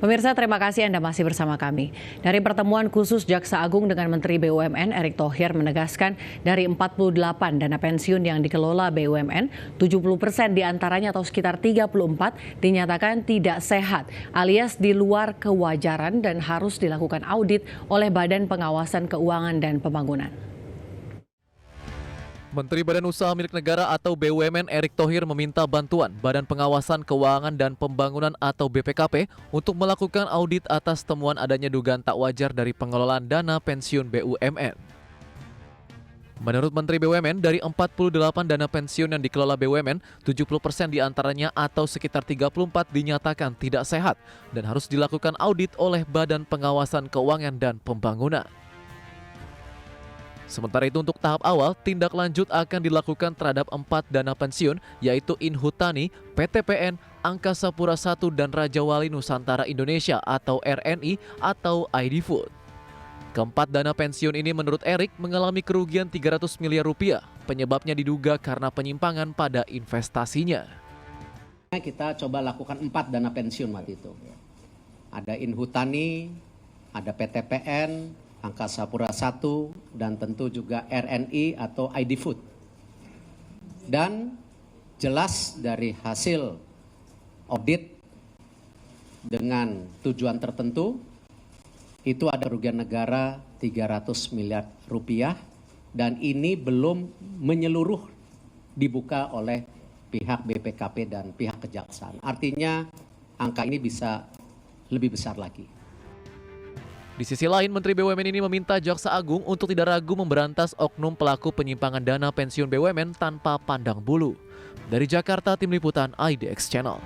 Pemirsa, terima kasih Anda masih bersama kami. Dari pertemuan khusus Jaksa Agung dengan Menteri BUMN, Erick Thohir menegaskan dari 48 dana pensiun yang dikelola BUMN, 70% diantaranya atau sekitar 34 dinyatakan tidak sehat alias di luar kewajaran dan harus dilakukan audit oleh Badan Pengawasan Keuangan dan Pembangunan. Menteri Badan Usaha Milik Negara atau BUMN Erick Thohir meminta bantuan Badan Pengawasan Keuangan dan Pembangunan atau BPKP untuk melakukan audit atas temuan adanya dugaan tak wajar dari pengelolaan dana pensiun BUMN. Menurut Menteri BUMN, dari 48 dana pensiun yang dikelola BUMN, 70% diantaranya atau sekitar 34 dinyatakan tidak sehat dan harus dilakukan audit oleh Badan Pengawasan Keuangan dan Pembangunan. Sementara itu untuk tahap awal, tindak lanjut akan dilakukan terhadap 4 dana pensiun, yaitu Inhutani, PTPN, Angkasa Pura I, dan Raja Wali Nusantara Indonesia atau RNI atau ID Food. Keempat dana pensiun ini menurut Erick mengalami kerugian 300 miliar rupiah. Penyebabnya diduga karena penyimpangan pada investasinya. Kita coba lakukan 4 dana pensiun waktu itu. Ada Inhutani, ada PTPN, Angkasa Pura I, dan tentu juga RNI atau ID Food. Dan jelas dari hasil audit dengan tujuan tertentu, itu ada kerugian negara 300 miliar rupiah, dan ini belum menyeluruh dibuka oleh pihak BPKP dan pihak kejaksaan. Artinya angka ini bisa lebih besar lagi. Di sisi lain, Menteri BUMN ini meminta Jaksa Agung untuk tidak ragu memberantas oknum pelaku penyimpangan dana pensiun BUMN tanpa pandang bulu. Dari Jakarta, Tim Liputan IDX Channel.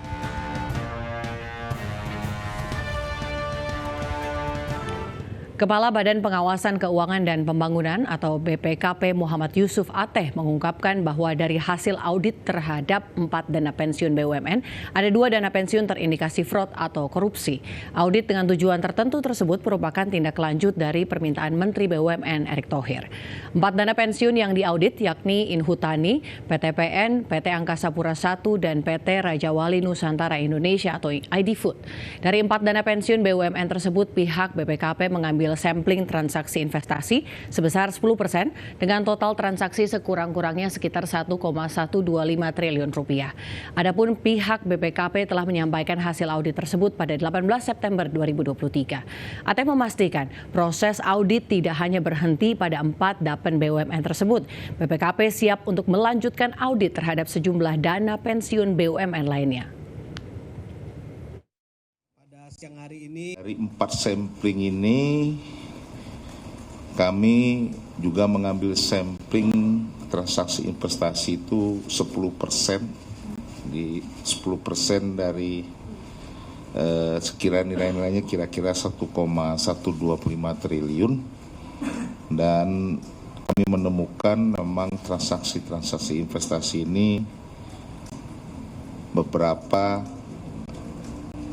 Kepala Badan Pengawasan Keuangan dan Pembangunan atau BPKP Muhammad Yusuf Ateh mengungkapkan bahwa dari hasil audit terhadap 4 dana pensiun BUMN, ada 2 dana pensiun terindikasi fraud atau korupsi. Audit dengan tujuan tertentu tersebut merupakan tindak lanjut dari permintaan Menteri BUMN Erick Thohir. 4 dana pensiun yang diaudit yakni Inhutani, PTPN, PT Angkasa Pura I, dan PT Raja Wali Nusantara Indonesia atau ID Food. Dari 4 dana pensiun BUMN tersebut, pihak BPKP mengambil sampling transaksi investasi sebesar 10% dengan total transaksi sekurang-kurangnya sekitar 1,125 triliun rupiah. Adapun pihak BPKP telah menyampaikan hasil audit tersebut pada 18 September 2023. Ateh memastikan proses audit tidak hanya berhenti pada 4 dapen BUMN tersebut. BPKP siap untuk melanjutkan audit terhadap sejumlah dana pensiun BUMN lainnya. Siang hari ini dari 4 sampling ini kami juga mengambil sampling transaksi investasi itu 10%, di 10% dari sekiranya nilai-nilainya kira-kira 1,125 triliun, dan kami menemukan memang transaksi investasi ini beberapa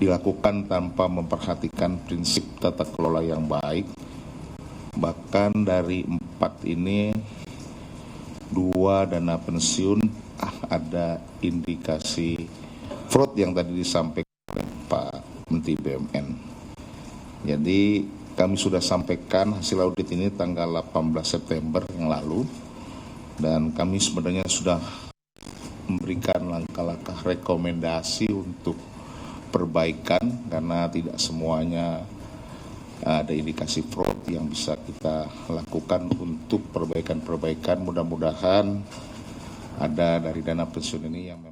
dilakukan tanpa memperhatikan prinsip tata kelola yang baik. Bahkan dari 4 ini 2 dana pensiun ada indikasi fraud yang tadi disampaikan oleh Pak Menteri BUMN. Jadi kami sudah sampaikan hasil audit ini tanggal 18 September yang lalu, dan kami sebenarnya sudah memberikan langkah-langkah rekomendasi untuk perbaikan karena tidak semuanya ada indikasi fraud yang bisa kita lakukan untuk perbaikan-perbaikan. Mudah-mudahan ada dari dana pensiun ini yang